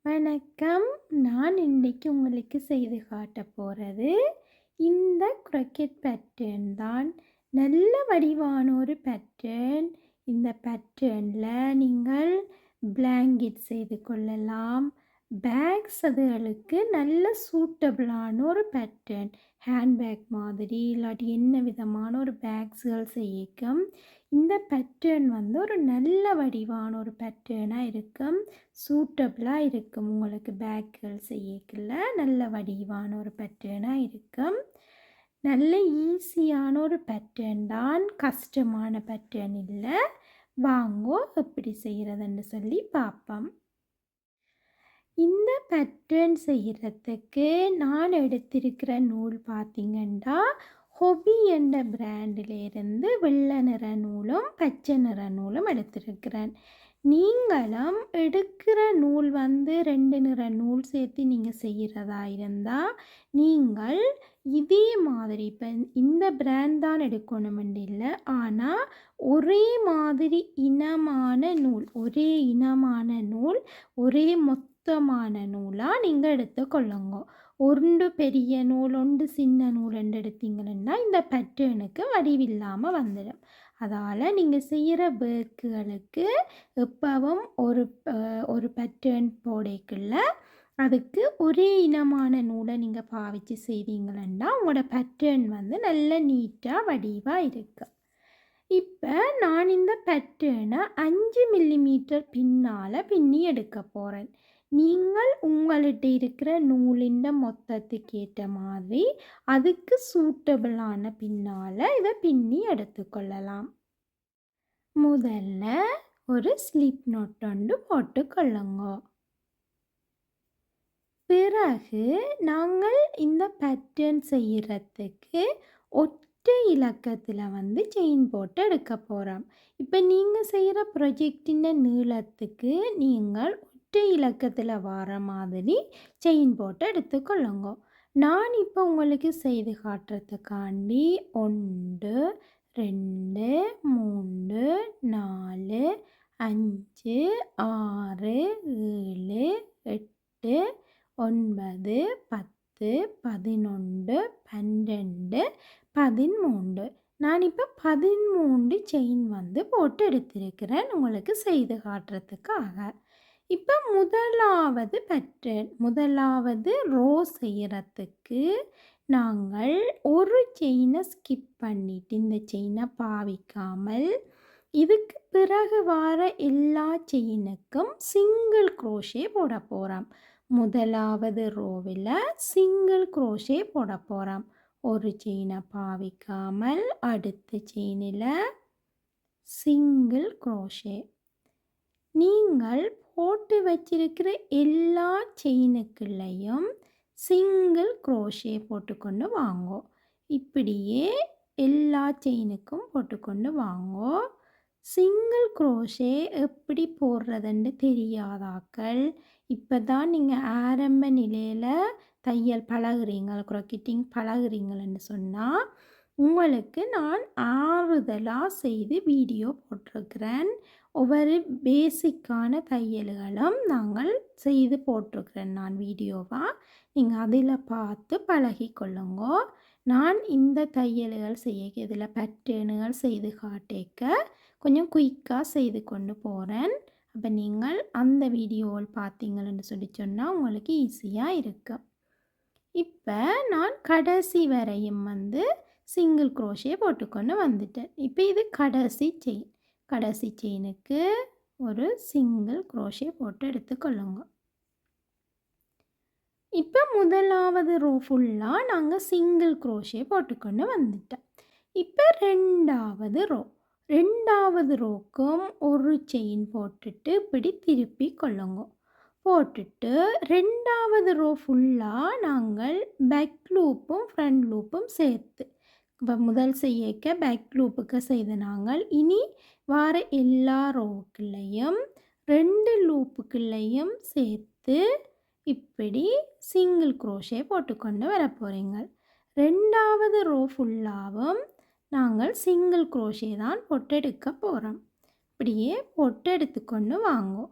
வணக்கம். நான் இன்னைக்கு உங்களுக்கு செய்து காட்டப் போறது, இந்த க்ரோக்கெட் பேட்டர்ன் தான். நல்ல வடிவான ஒரு பேட்டர்ன். இந்த பேட்டர்ன்ல நீங்கள் பிளாங்கெட் செய்து கொள்ளலாம். பேக்ஸ் அதுகளுக்கு நல்ல சூட்டபிளான ஒரு பேட்டர்ன். ஹேண்ட்பேக் மாதிரி இல்லாட்டி என்ன விதமான ஒரு பேக்ஸ்கள் செய்யிக்கும். இந்த பேட்டர்ன் வந்து ஒரு நல்ல வடிவான ஒரு பேட்டர்னாக இருக்கும். சூட்டபிளாக இருக்கும். உங்களுக்கு பேக்குகள் செய்யக்குள்ள நல்ல வடிவான ஒரு பேட்டர்னாக இருக்கும். நல்ல ஈஸியான ஒரு பேட்டர்ன் தான், கஷ்டமான பேட்டர்ன் இல்லை. வாங்கோ எப்படி செய்கிறதுன்னு சொல்லி பார்ப்போம். இந்த பேட்டர்ன் செய்கிறதுக்கு நான் எடுத்திருக்கிற நூல் பார்த்திங்கன்னா, ஹொபி என்ற பிராண்டிலிருந்து வெள்ளை நிற நூலும் பச்சை நிற நூலும் எடுத்திருக்கிறேன். நீங்களும் எடுக்கிற நூல் வந்து 2 நிற நூல் சேர்த்து நீங்கள் செய்கிறதா இருந்தால் நீங்கள் இதே மாதிரி இப்போ இந்த பிராண்ட் தான் எடுக்கணுமென்று இல்லை, ஆனால் ஒரே மாதிரி இனமான நூல், ஒரே மொத்தமான நூலாக நீங்கள் எடுத்துக்கொள்ளுங்க. ஒன்று பெரிய நூல் ஒன்று சின்ன நூல் என்று எடுத்தீங்கன்னா இந்த பேட்டர்னுக்கு வடிவில்லாமல் வந்துடும். அதால் நீங்கள் செய்கிற ஒர்க்குகளுக்கு எப்பவும் ஒரு பேட்டர்ன் போடக்குள்ள அதுக்கு ஒரே இனமான நூலை நீங்கள் பாவித்து செய்தீங்கன்னா உங்களோட பேட்டர்ன் வந்து நல்ல நீட்டாக வடிவாக இருக்கும். இப்போ நான் இந்த பேட்டர்னை 5 மில்லிமீட்டர் பின்னால் பின்னி எடுக்க போகிறேன். நீங்கள் உங்கள்கிட்ட இருக்கிற நூலின் மொத்தத்துக்கு ஏற்ற மாதிரி அதுக்கு சூட்டபிளான பின்னால் இதை பின்னி எடுத்துக்கொள்ளலாம். முதல்ல ஒரு ஸ்லிப் நோட் ஒன்று போட்டுக்கொள்ளுங்க. பிறகு நாங்கள் இந்த பேட்டர்ன் செய்கிறதுக்கு ஒற்றை இலக்கத்தில் வந்து செயின் போட்டு எடுக்க போகிறோம். இப்போ நீங்கள் செய்கிற ப்ரொஜெக்டின் நீளத்துக்கு நீங்கள் ஒற்றை இலக்கத்தில் வர மாதிரி செயின் போட்டு எடுத்துக்கொள்ளுங்க. நான் இப்போ உங்களுக்கு செய்து காட்டுறதுக்காண்டி 1 2 3 4 5 6 7 8 9 10 11 12 13 நான் இப்போ 13 செயின் வந்து போட்டு எடுத்திருக்கிறேன் உங்களுக்கு செய்து காட்டுறதுக்காக. இப்போ முதலாவது ரோ செய்கிறதுக்கு நாங்கள் ஒரு செயினை ஸ்கிப் பண்ணிட்டு இந்த செயினை பாவிக்காமல் இதுக்கு பிறகு வர எல்லா செயினுக்கும் சிங்கிள் க்ரோஷே போட போகிறோம். முதலாவது ரோவில் சிங்கிள் க்ரோஷே போட போகிறோம். ஒரு செயினை பாவிக்காமல் அடுத்த செயினில் சிங்கிள் க்ரோஷே. நீங்கள் போட்டு வச்சிருக்கிற எல்லா செயினுக்குள்ளேயும் சிங்கிள் க்ரோஷே போட்டுக்கொண்டு வாங்கோ. இப்படியே எல்லா செயினுக்கும் போட்டுக்கொண்டு வாங்கோ. சிங்கிள் க்ரோஷே எப்படி போடுறதுன்னு தெரியாதாக்கள், இப்போ தான் நீங்கள் ஆரம்ப நிலையில் தையல் பழகுறீங்க, க்ரோக்கெட்டிங் பழகுறீங்கன்னு சொன்னால் உங்களுக்கு நான் ஆறுதலாக செய்து வீடியோ போட்டிருக்கிறேன். ஒவ்வொரு பேசிக்கான தையல்களும் நாங்கள் செய்து போட்டிருக்கிறேன் நான் வீடியோவாக. நீங்கள் அதில் பார்த்து பழகி கொள்ளுங்க. நான் இந்த தையல்கள் இதில் பேட்டர்னுகள் செய்து காட்டேக்க கொஞ்சம் குயிக்காக செய்து கொண்டு போகிறேன். அப்போ நீங்கள் அந்த வீடியோவில் பார்த்தீங்கன்னு சொல்லி சொன்னால் உங்களுக்கு ஈஸியாக இருக்கும். இப்போ நான் கடைசி வரையும் வந்து சிங்கிள் க்ரோஷே போட்டுக்கொண்டு வந்துட்டேன். இப்போ இது கடைசி செயினுக்கு ஒரு சிங்கிள் க்ரோஷே போட்டு எடுத்துக்கொள்ளுங்க. இப்போ முதலாவது ரோ ஃபுல்லாக நாங்கள் சிங்கிள் க்ரோஷே போட்டுக்கொண்டு வந்துட்டோம். இப்போ ரெண்டாவது ரோக்கும் ஒரு செயின் போட்டுட்டு இப்படி திருப்பி கொள்ளுங்க. போட்டுட்டு ரெண்டாவது ரோ ஃபுல்லாக நாங்கள் பேக் லூப்பும் ஃப்ரண்ட் லூப்பும் சேர்த்து இப்போ முதல் செய்யக்க பேக் லூப்புக்கு செய்த நாங்கள் இனி வார எல்லா ரோவுக்குள்ளேயும் 2 லூப்புக்குள்ளேயும் சேர்த்து இப்படி சிங்கிள் க்ரோஷே போட்டுக்கொண்டு வர போகிறீங்க. ரெண்டாவது ரோ ஃபுல்லாகவும் நாங்கள் சிங்கிள் க்ரோஷே தான் போட்டு எடுக்க போகிறோம். இப்படியே போட்டு எடுத்துக்கொண்டு வாங்கோ.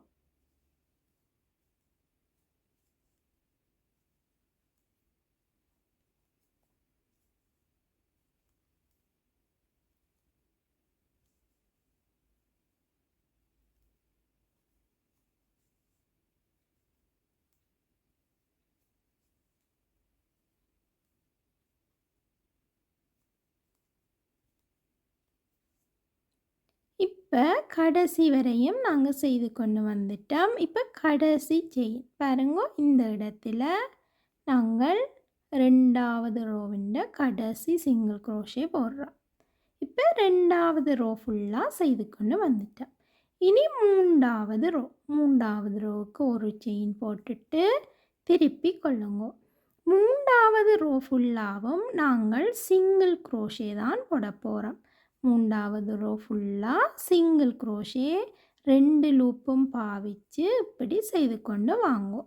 இப்போ கடைசி வரையும் நாங்கள் செய்து கொண்டு வந்துட்டோம். இப்போ கடைசி செயின் பாருங்க, இந்த இடத்துல நாங்கள் 2வது ரோவின் கடைசி சிங்கிள் க்ரோஷே போடுறோம். இப்போ 2வது ரோ ஃபுல்லாக செய்து கொண்டு வந்துட்டோம். இனி 3வது ரோவுக்கு ஒரு செயின் போட்டுட்டு திருப்பி கொள்ளுங்க. 3வது ரோ ஃபுல்லாகவும் நாங்கள் சிங்கிள் க்ரோஷே தான் போட போகிறோம். 3வது ரோ ஃபுல்லாக சிங்கிள் க்ரோஷே 2 லூப்பும் பாவிச்சு இப்படி செய்து கொண்டு வாங்கோ.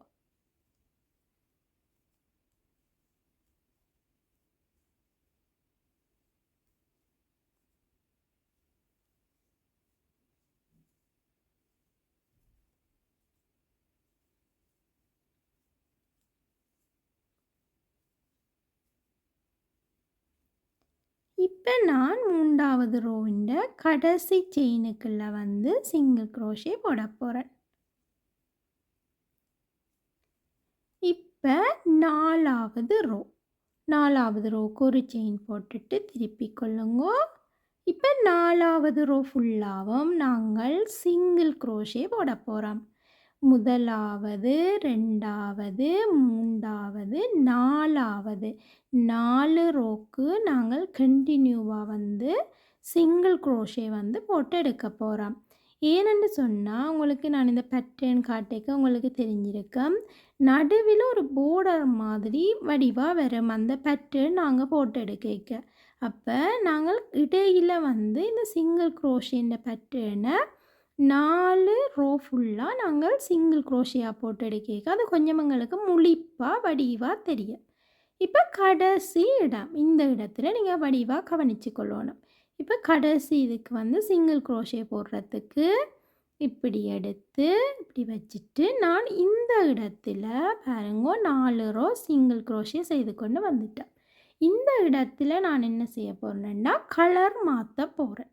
இப்போ நான் 3வது ரோவின் கடைசி செயினுக்குள்ள வந்து சிங்கிள் க்ரோஷே போட போகிறேன். இப்போ 4வது ரோவுக்கு ஒரு செயின் போட்டுட்டு திருப்பி கொள்ளுங்க. இப்போ 4வது ரோ ஃபுல்லாகவும் நாங்கள் சிங்கிள் க்ரோஷே போட போகிறோம். 1வது 2வது 3வது 4வது 4 ரோக்கு நாங்கள் கண்டினியூவாக வந்து சிங்கிள் க்ரோஷே வந்து போட்டு எடுக்க போகிறோம். ஏனென்று சொன்னால் உங்களுக்கு நான் இந்த பேட்டர்ன் காட்டிக்க உங்களுக்கு தெரிஞ்சிருக்கேன். நடுவில் ஒரு போர்டர் மாதிரி வடிவாக வரும் அந்த பேட்டர்ன் நாங்கள் போட்டு எடுக்க. அப்போ நாங்கள் இடையில் வந்து இந்த சிங்கிள் க்ரோஷேன்ற பேட்டர்னை 4 ரோ ஃபுல்லாக நாங்கள் சிங்கிள் க்ரோஷியாக போட்டு எடுக்க அது கொஞ்சம் எங்களுக்கு முழிப்பாக வடிவாக தெரியும். இப்போ கடைசி இடம், இந்த இடத்துல நீங்கள் வடிவாக கவனித்து கொள்ளணும். இப்போ கடைசி இதுக்கு வந்து சிங்கிள் க்ரோஷே போடுறதுக்கு இப்படி எடுத்து இப்படி வச்சுட்டு நான் இந்த இடத்துல பாருங்க 4 ரோ சிங்கிள் க்ரோஷே செய்து கொண்டு வந்துட்டேன். இந்த இடத்துல நான் என்ன செய்ய போகிறேன்னா கலர் மாற்ற போகிறேன்.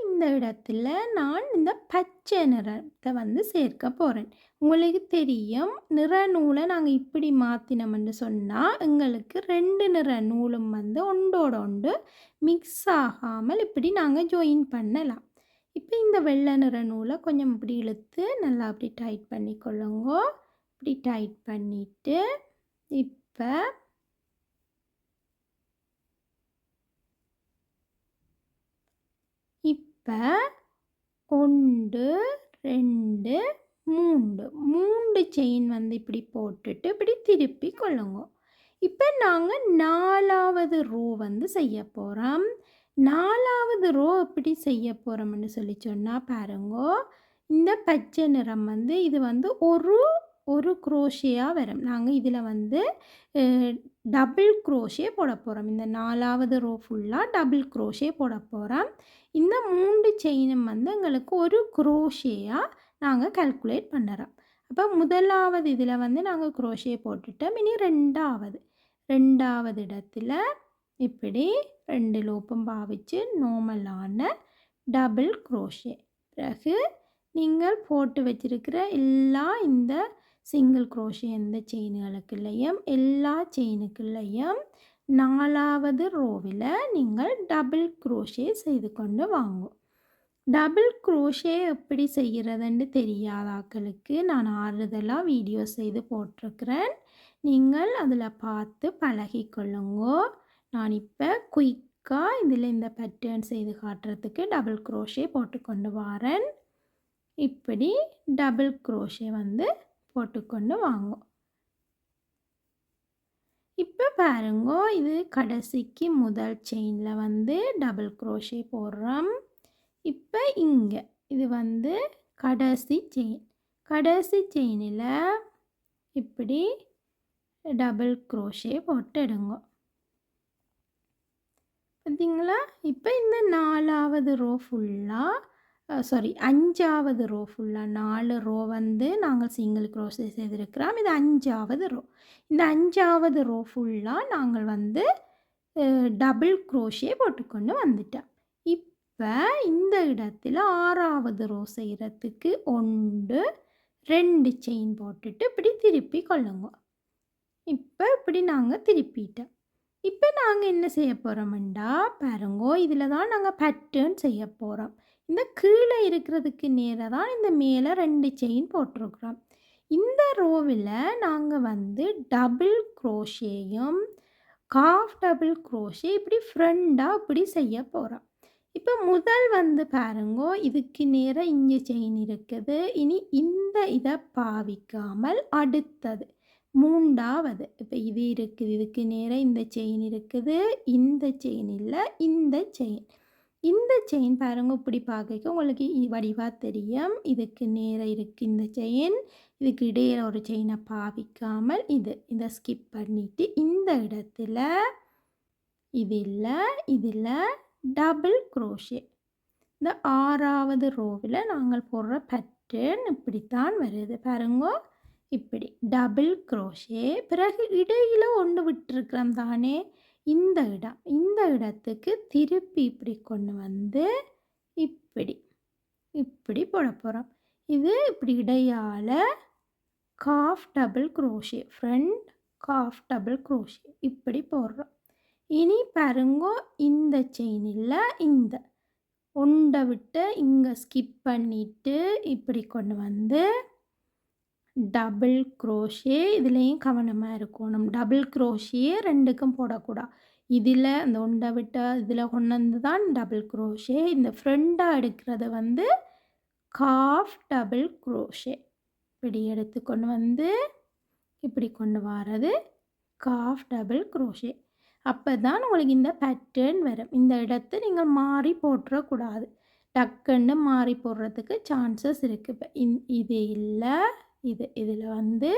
இந்த இடத்துல நான் இந்த பச்சை நிறத்தை வந்து சேர்க்க போகிறேன். உங்களுக்கு தெரியும், நிற நூலை நாங்கள் இப்படி மாற்றினோம்னு சொன்னால் எங்களுக்கு 2 நிற நூலும் வந்து ஒன்றோட ஒன்று மிக்ஸ் ஆகாமல் இப்படி நாங்கள் ஜாயின் பண்ணலாம். இப்போ இந்த வெள்ளை நிற நூலை கொஞ்சம் இப்படி இழுத்து நல்லா அப்படி டைட் பண்ணிக்கொள்ளுங்க. இப்படி டைட் பண்ணிவிட்டு இப்போ 1 2 3 செயின் வந்து இப்படி போட்டுட்டு இப்படி திருப்பி கொள்ளுங்க. இப்போ நாங்கள் 4வது ரோ வந்து செய்ய போகிறோம். 4வது ரோ எப்படி செய்ய போகிறோம்னு சொல்லி சொன்னால் பாருங்க, இந்த பச்சை நிறம் வந்து இது வந்து ஒரு க்ரோஷியாக வரும். நாங்கள் இதில் வந்து டபுள் க்ரோஷே போட போகிறோம். இந்த 4வது ரோ ஃபுல்லாக டபுள் க்ரோஷே போட போகிறோம். இந்த 3 செயினும் வந்து எங்களுக்கு ஒரு க்ரோஷேயாக நாங்கள் கால்குலேட் பண்ணுறோம். அப்போ 1வது இதில் வந்து நாங்கள் க்ரோஷே போட்டுட்டோம். இனி 2வது இடத்துல இப்படி 2 லூப்பும் பாவிச்சு நார்மலான டபுள் க்ரோஷே. பிறகு நீங்கள் போட்டு வச்சிருக்கிற எல்லா இந்த சிங்கிள் க்ரோஷே எந்த செயின்களுக்குள்ளேயும் எல்லா செயினுக்குள்ளேயும் 4வது ரோவில் நீங்கள் டபுள் க்ரோஷே செய்து கொண்டு வாங்கும். டபுள் க்ரோஷே எப்படி செய்கிறதுன்னு தெரியாதாக்களுக்கு நான் ஆறுதலாக வீடியோ செய்து போட்டிருக்கிறேன். நீங்கள் அதில் பார்த்து பழகிக்கொள்ளுங்கோ. நான் இப்போ குயிக்காக இதில் இந்த பேட்டர்ன் செய்து காட்டுறதுக்கு டபுள் க்ரோஷே போட்டுக்கொண்டு வரேன். இப்படி டபுள் க்ரோஷே வந்து போட்டுக்கொண்டு வாங்கும். இப்போ பாருங்க, இது கடைசிக்கு முதல் செயினில் வந்து டபுள் க்ரோஷே போடுறோம். இப்போ இங்கே இது வந்து கடைசி செயினில் இப்படி டபுள் க்ரோஷே போட்டு எடுங்க. பார்த்தீங்களா? இப்போ இந்த 4வது ரோ ஃபுல்லாக 5வது ரோ ஃபுல்லாக 4 ரோ வந்து நாங்கள் சிங்கிள் க்ரோஷே செய்திருக்கிறோம். இது 5வது ரோ. இந்த 5வது ரோ ஃபுல்லாக நாங்கள் வந்து டபுள் க்ரோஷே போட்டுக்கொண்டு வந்துட்டோம். இப்போ இந்த இடத்துல 6வது ரோ செய்கிறதுக்கு 1 2 செயின் போட்டுட்டு இப்படி திருப்பி கொள்ளுங்க. இப்போ இப்படி நாங்கள் திருப்பிட்டோம். இப்போ நாங்கள் என்ன செய்ய போகிறோம்டா பாருங்கோ, இதில் தான் நாங்கள் பேட்டர்ன் செய்ய போகிறோம். இந்த கீழே இருக்கிறதுக்கு நேராக தான் இந்த மேலே 2 செயின் போட்டிருக்கிறோம். இந்த ரோவில் நாங்கள் வந்து டபுள் க்ரோஷேயும் காஃப் டபுள் க்ரோஷே இப்படி ஃப்ரண்டாக இப்படி செய்ய போகிறோம். இப்போ முதல் வந்து பாருங்கோ, இதுக்கு நேராக இங்கே செயின் இருக்குது. இனி இந்த இதை பாவிக்காமல் அடுத்தது 3வது இப்போ இது இருக்குது, இதுக்கு நேராக இந்த செயின் இருக்குது, இந்த செயின் இல்லை, இந்த செயின். இந்த செயின் பாருங்க இப்படி பார்க்க உங்களுக்கு வடிவாக தெரியும். இதுக்கு நேராக இருக்குது இந்த செயின், இதுக்கு இடையில ஒரு செயினை பாவிக்காமல் இதை ஸ்கிப் பண்ணிவிட்டு இந்த இடத்துல இதில் டபுள் க்ரோஷே. இந்த 6வது ரோவில் நாங்கள் போடுற பேட்டர்ன் இப்படித்தான் வருது பாருங்க. இப்படி டபுள் க்ரோஷே. பிறகு இடையில் ஒன்று விட்டுருக்கிறோம் தானே, இந்த இடத்துக்கு திருப்பி இப்படி கொண்டு வந்து இப்படி போட போகிறோம். இது இப்படி இடையால் half double crochet, front half double crochet இப்படி போடுறோம். இனி பாருங்கோ, இந்த செயினில் இந்த ஒன்றை விட்டு இங்கே ஸ்கிப் பண்ணிவிட்டு இப்படி கொண்டு வந்து டபுள் க்ரோஷே. இதுலேயும் கவனமாக இருக்கணும், டபுள் க்ரோஷே 2க்கும் போடக்கூடாது. இதில் அந்த ஒன்றை விட்டு இதில் கொண்டு வந்து தான் டபுள் க்ரோஷே. இந்த ஃப்ரண்டாக எடுக்கிறது வந்து காஃப் டபுள் க்ரோஷே. இப்படி எடுத்து கொண்டு வந்து இப்படி கொண்டு வர்றது காஃப் டபுள் க்ரோஷே. அப்போ தான் உங்களுக்கு இந்த பேட்டர்ன் வரும். இந்த இடத்த நீங்கள் மாறி போட்டுறக்கூடாது, டக்குன்னு மாறி போடுறதுக்கு சான்சஸ் இருக்குது. இப்போ இது இல்லை, இதில் வந்து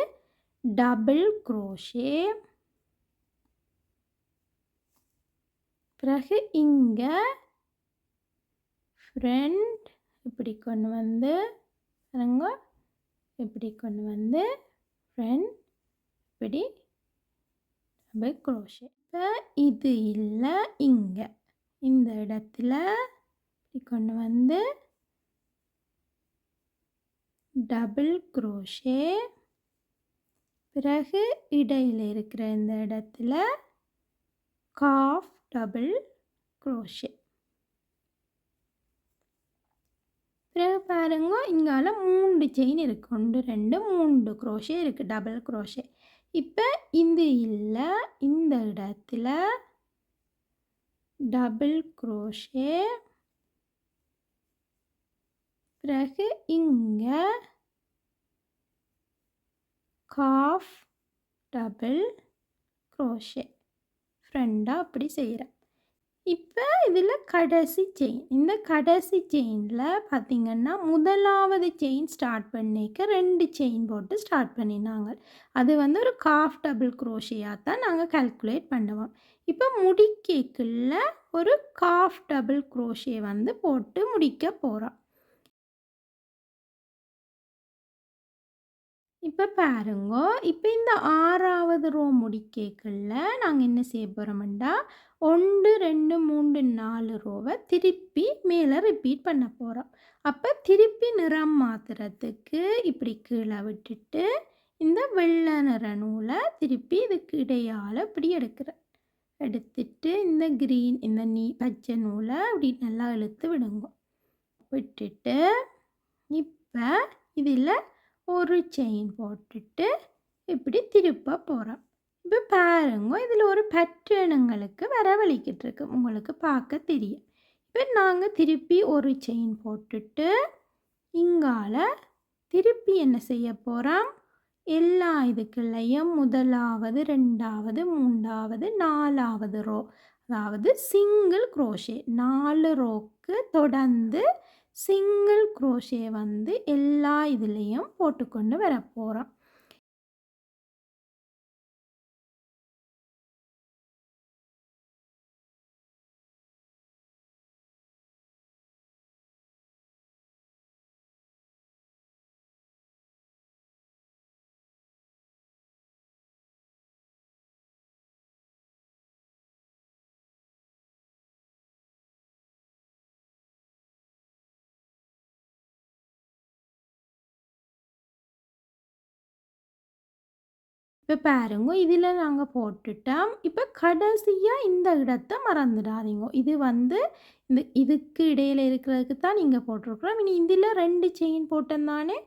டபுள் க்ரோஷே. பிறகு இங்கே ஃப்ரண்ட் இப்படி கொண்டு வந்து பாருங்க, இப்படி கொண்டு வந்து ஃப்ரண்ட் இப்படி டபுள் க்ரோஷே. இப்போ இது இல்லை, இங்கே இந்த இடத்துல இப்படி கொண்டு வந்து டபுள் க்ரோஷே. பிறகு இடையில் இருக்கிற இந்த இடத்துல காஃப் டபுள் க்ரோஷே. பிறகு பாருங்க, இங்கால 3 செயின் இருக்குது, 1 2 3 க்ரோஷே இருக்குது, டபுள் க்ரோஷே. இப்போ இது இல்லை, இந்த இடத்துல டபுள் க்ரோஷே. பிறகு இங்கே காஃப் டபுள் க்ரோஷே ஃப்ரண்டாக அப்படி செய்கிறேன். இப்போ இதில் கடைசி செயின், இந்த கடைசி செயினில் பார்த்திங்கன்னா முதலாவது செயின் ஸ்டார்ட் பண்ணிக்க 2 செயின் போட்டு ஸ்டார்ட் பண்ணினாங்க. அது வந்து ஒரு காஃப் டபுள் க்ரோஷேயாக தான் நாங்கள் கால்குலேட் பண்ணுவோம். இப்போ முடிக்கக்குள்ள ஒரு காஃப் டபுள் க்ரோஷே வந்து போட்டு முடிக்க போகிறோம். இப்போ பாருங்க, இப்போ இந்த 6வது ரோ முடிக்கக்குள்ள நாங்கள் என்ன செய்ய போகிறோம்டா, 1 2 3 4 ரோவை திருப்பி மேலே ரிப்பீட் பண்ண போகிறோம். அப்போ திருப்பி நிறம் மாற்றுறதுக்கு இப்படி கீழே விட்டுட்டு இந்த வெள்ளை நிற நூலை திருப்பி இதுக்கு இடையால் இப்படி எடுத்துட்டு இந்த க்ரீன் இந்த பச்சை நூலை அப்படி நல்லா இழுத்து விடுங்க. விட்டுட்டு இப்போ இதில் ஒரு செயின் போட்டுட்டு இப்படி திருப்ப போகிறோம். இப்போ பாருங்க, இதில் ஒரு பேட்டர்னுங்களுக்கு வரவழைக்கிட்டு இருக்கு, உங்களுக்கு பார்க்க தெரியும். இப்போ நாங்கள் திருப்பி ஒரு செயின் போட்டுட்டு இங்கால திருப்பி என்ன செய்ய போகிறோம், எல்லா இதுக்குள்ளேயும் 1வது 2வது 3வது 4வது ரோ, அதாவது சிங்கிள் க்ரோஷே 4 ரோக்கு தொடர்ந்து சிங்கிள் க்ரோஷே வந்து எல்லா இதுலேயும் போட்டுக்கொண்டு வர போகிறோம். இப்போ பாருங்க இதில் நாங்கள் போட்டுட்டோம். இப்போ கடைசியாக இந்த இடத்த மறந்துடாதீங்க. இது வந்து இதுக்கு இடையில இருக்கிறதுக்கு தான் நீங்கள் போட்டிருக்கிறோம். இனி இதில் 2 செயின் போட்டோம்தானே,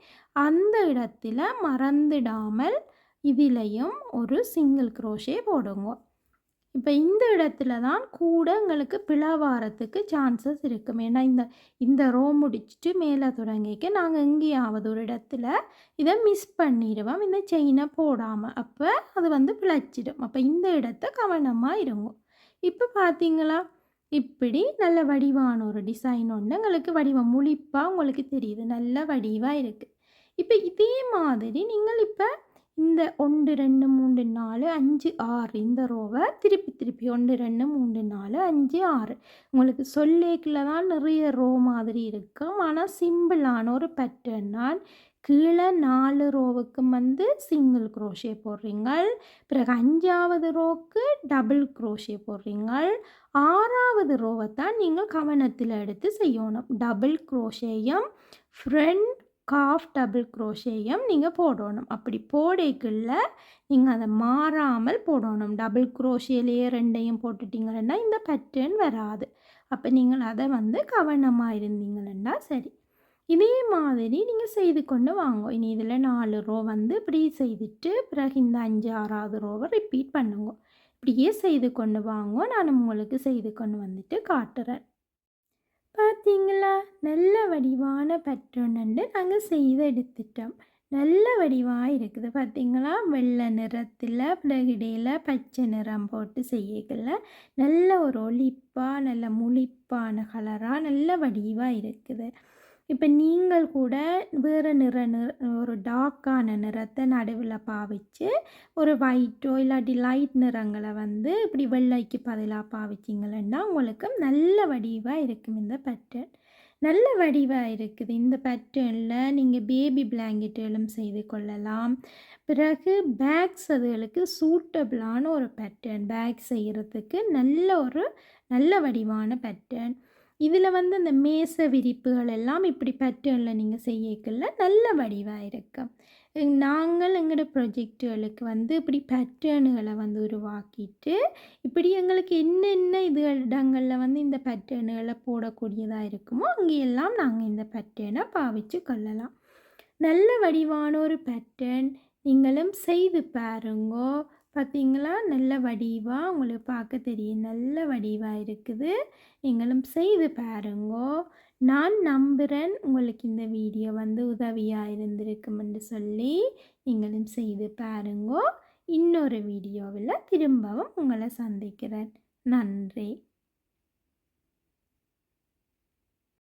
அந்த இடத்துல மறந்துடாமல் இதிலையும் ஒரு சிங்கிள் க்ரோஷே போடுங்க. இப்போ இந்த இடத்துல தான் கூட எங்களுக்கு பிளவாரத்துக்கு சான்சஸ் இருக்கும். ஏன்னா இந்த ரோ முடிச்சுட்டு மேலே தொடங்கிக்க நாங்கள் எங்கேயாவது ஒரு இடத்துல இதை மிஸ் பண்ணிடுவோம் இந்த செயினை போடாமல். அப்போ அது வந்து பிழைச்சிடும். அப்போ இந்த இடத்த கவனமாக இருங்க. இப்போ பார்த்தீங்களா, இப்படி நல்ல வடிவான ஒரு டிசைன் ஒன்று எங்களுக்கு வடிவம் முழிப்பாக உங்களுக்கு தெரியுது, நல்ல வடிவாக இருக்குது. இப்போ இதே மாதிரி நீங்கள் இப்போ இந்த 1 2 3 4 5 6 இந்த ரோவை திருப்பி 1 2 3 4 5 6 உங்களுக்கு சொல்லேக்கில் தான் நிறைய ரோ மாதிரி இருக்கும். ஆனால் சிம்பிளான ஒரு பேட்டர்ன் தான். கீழே 4 ரோவுக்கு வந்து சிங்கிள் க்ரோஷே போடுறீங்க, பிறகு 5ஆவது ரோவுக்கு டபுள் க்ரோஷே போடுறீங்க, 6ஆவது ரோவை தான் நீங்கள் கவனத்தில் எடுத்து செய்யணும். டபுள் க்ரோஷேயும் ஃப்ரண்ட் காஃப் டபுள் க்ரோஷேயும் நீங்கள் போடணும். அப்படி போடைக்குள்ள நீங்கள் அதை மாறாமல் போடணும். டபுள் க்ரோஷேலேயே 2ஐயும் போட்டுட்டிங்கன்னா இந்த பேட்டர்ன் வராது. அப்போ நீங்கள் அதை வந்து கவனமாக இருந்தீங்கன்னா சரி. இதே மாதிரி நீங்கள் செய்து கொண்டு வாங்க. இனி இதில் 4 ரோ வந்து இப்படி செய்துட்டு பிறகு இந்த 5 6ஆவது ரோவை ரிப்பீட் பண்ணுங்க. இப்படியே செய்து கொண்டு வாங்க. நான் உங்களுக்கு செய்து கொண்டு வந்துட்டு காட்டுறேன். பார்த்தீங்களா, நல்ல வடிவான பேட்டர்ன் நாங்கள் செய்து எடுத்துட்டோம். நல்ல வடிவாக இருக்குது பார்த்தீங்களா, வெள்ளை நிறத்தில் பிறகு இடையில் பச்சை நிறம் போட்டு செய்யக்கல நல்ல ஒரு ஒளிப்பாக நல்ல முழிப்பான கலராக நல்ல வடிவாக இருக்குது. இப்போ நீங்கள் கூட வேறு ஒரு டார்க்கான நிறத்தை நடுவில் பாவிச்சு ஒரு ஒயிட்டோ இல்லாட்டி லைட் நிறங்களை வந்து இப்படி வெள்ளைக்கு பதிலாக பாவிச்சிங்களன்னா உங்களுக்கு நல்ல வடிவாக இருக்கும். இந்த பேட்டர்ன் நல்ல வடிவாக இருக்குது. இந்த பேட்டர்னில் நீங்கள் பேபி பிளாங்கெட்டுகளும் செய்து கொள்ளலாம். பிறகு பேக்ஸ் அதுகளுக்கு சூட்டபிளான ஒரு பேட்டர்ன், பேக் செய்கிறதுக்கு நல்ல வடிவான பேட்டர்ன். இதில் வந்து இந்த மேசை விரிப்புகள் எல்லாம் இப்படி பேட்டர்னில் நீங்கள் செய்யக்கல நல்ல வடிவாக இருக்கும். நாங்கள் எங்களோட ப்ரொஜெக்டுகளுக்கு வந்து இப்படி பேட்டர்னுகளை வந்து உருவாக்கிட்டு இப்படி எங்களுக்கு என்னென்ன இடங்களில் வந்து இந்த பேட்டர்னுகளை போடக்கூடியதாக இருக்குமோ அங்கேயெல்லாம் நாங்கள் இந்த பேட்டர்னை பாவித்து கொள்ளலாம். நல்ல வடிவான ஒரு பேட்டர்ன் நீங்களும் செய்து பாருங்கோ. பார்த்தீங்களா, நல்ல வடிவாக உங்களுக்கு பார்க்க தெரியும், நல்ல வடிவாக இருக்குது. நீங்களும் செய்து பாருங்கோ. நான் நம்புகிறேன் உங்களுக்கு இந்த வீடியோ வந்து உதவியாக இருந்திருக்கும் என்று சொல்லி நீங்களும் செய்து பாருங்கோ. இன்னொரு வீடியோவில் திரும்பவும் உங்களை சந்திக்கிறேன். நன்றி.